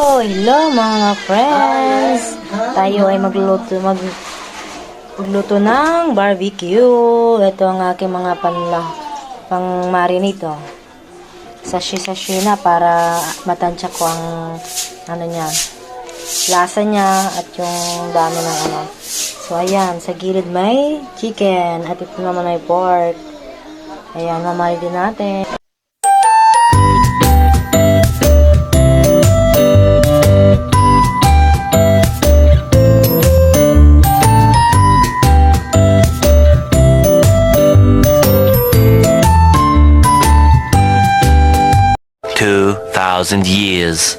Hello mga friends! Tayo ay magluto ng barbecue. Ito ang aking mga pang marinate. Sashi-sashi na para matansya ko ang lasa niya at yung dami ng So ayan, sa gilid may chicken at ito naman ay pork. Ayan, mamarinate natin. 2,000 years